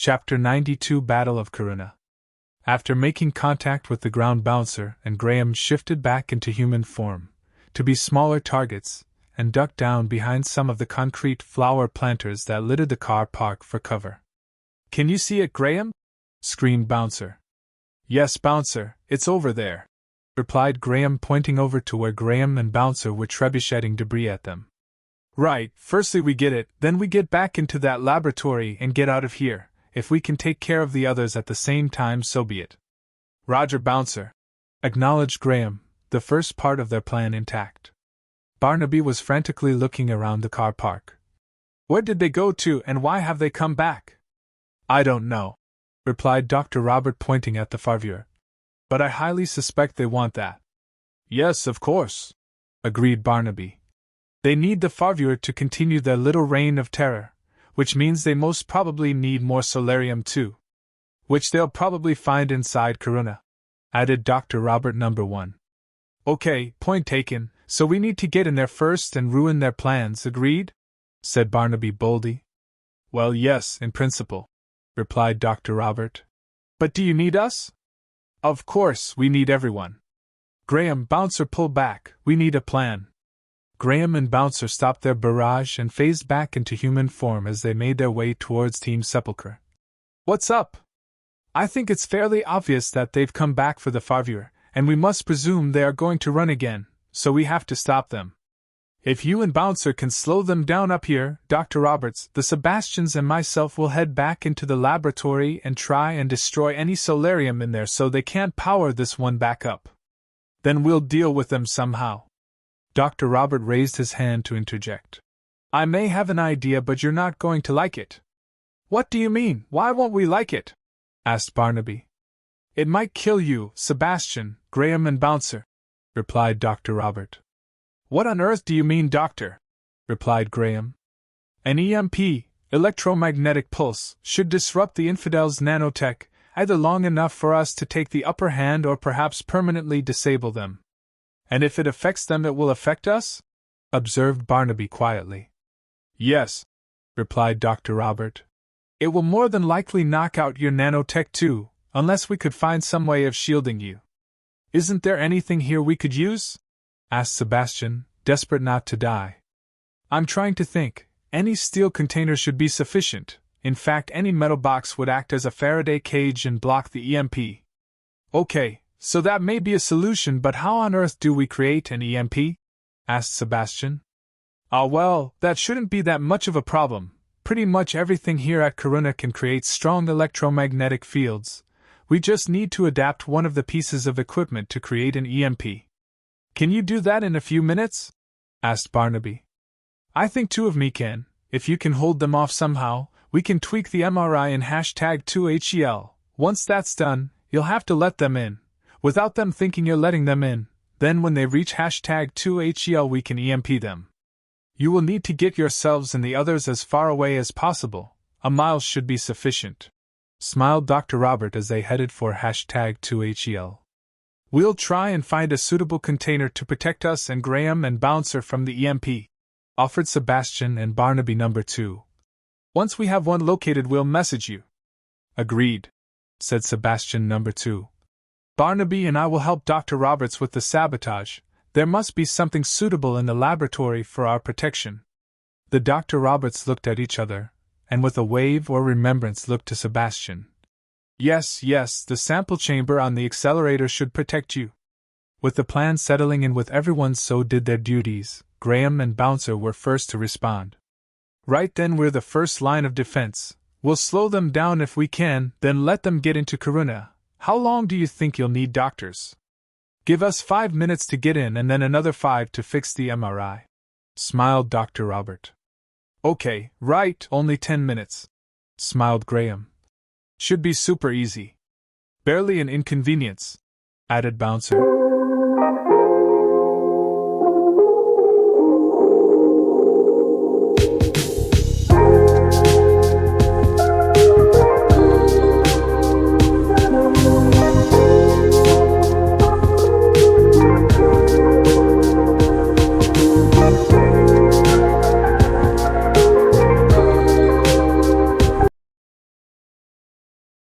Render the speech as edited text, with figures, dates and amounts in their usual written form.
Chapter 92 Battle of Karuna. After making contact with the ground bouncer and Graham shifted back into human form, to be smaller targets, and ducked down behind some of the concrete flower planters that littered the car park for cover. "Can you see it, Graham?" screamed Bouncer. "Yes, Bouncer, it's over there," replied Graham, pointing over to where Graham and Bouncer were trebucheting debris at them. "Right, firstly we get it, then we get back into that laboratory and get out of here. If we can take care of the others at the same time, so be it." "Roger, Bouncer," acknowledged Graham, the first part of their plan intact. Barnaby was frantically looking around the car park. "Where did they go to, and why have they come back?" "I don't know," replied Dr. Robert, pointing at the Farvier. "But I highly suspect they want that." "Yes, of course," agreed Barnaby. "They need the Farvier to continue their little reign of terror, which means they most probably need more solarium too. Which they'll probably find inside Karuna," added Dr. Robert number 1. "Okay, point taken, so we need to get in there first and ruin their plans, agreed?" said Barnaby boldly. "Well, yes, in principle," replied Dr. Robert. "But do you need us?" "Of course, we need everyone." "Graham, Bouncer, pull back, we need a plan." Graham and Bouncer stopped their barrage and phased back into human form as they made their way towards Team Sepulchre. "What's up?" "I think it's fairly obvious that they've come back for the Farvier, and we must presume they are going to run again, so we have to stop them. If you and Bouncer can slow them down up here, Dr. Roberts, the Sebastians and myself will head back into the laboratory and try and destroy any solarium in there so they can't power this one back up. Then we'll deal with them somehow." Dr. Robert raised his hand to interject. "I may have an idea, but you're not going to like it." "What do you mean? Why won't we like it?" asked Barnaby. "It might kill you, Sebastian, Graham, and Bouncer," replied Dr. Robert. "What on earth do you mean, Doctor?" replied Graham. "An EMP, electromagnetic pulse, should disrupt the infidels' nanotech, either long enough for us to take the upper hand or perhaps permanently disable them." "And if it affects them, it will affect us?" observed Barnaby quietly. "Yes," replied Dr. Robert. "It will more than likely knock out your nanotech too, unless we could find some way of shielding you." "Isn't there anything here we could use?" asked Sebastian, desperate not to die. "I'm trying to think. Any steel container should be sufficient. In fact, any metal box would act as a Faraday cage and block the EMP." "Okay, so that may be a solution, but how on earth do we create an EMP?" asked Sebastian. "Ah, well, that shouldn't be that much of a problem. Pretty much everything here at Karuna can create strong electromagnetic fields. We just need to adapt one of the pieces of equipment to create an EMP." "Can you do that in a few minutes?" asked Barnaby. "I think 2 of me can. If you can hold them off somehow, we can tweak the MRI in #2HEL. Once that's done, you'll have to let them in, without them thinking you're letting them in. Then when they reach #2HEL we can EMP them. You will need to get yourselves and the others as far away as possible. A mile should be sufficient," smiled Dr. Robert as they headed for #2HEL. "We'll try and find a suitable container to protect us and Graham and Bouncer from the EMP," offered Sebastian and Barnaby number 2. "Once we have one located, we'll message you." "Agreed," said Sebastian number 2. "Barnaby and I will help Dr. Roberts with the sabotage. There must be something suitable in the laboratory for our protection." The Dr. Roberts looked at each other, and with a wave or remembrance looked to Sebastian. Yes, the sample chamber on the accelerator should protect you." With the plan settling in with everyone so did their duties, Graham and Bouncer were first to respond. "Right then, we're the first line of defense. We'll slow them down if we can, then let them get into Karuna. How long do you think you'll need, doctors?" "Give us 5 minutes to get in and then another 5 to fix the MRI," smiled Dr. Robert. "Okay, right, only 10 minutes," smiled Graham. "Should be super easy." "Barely an inconvenience," added Bouncer.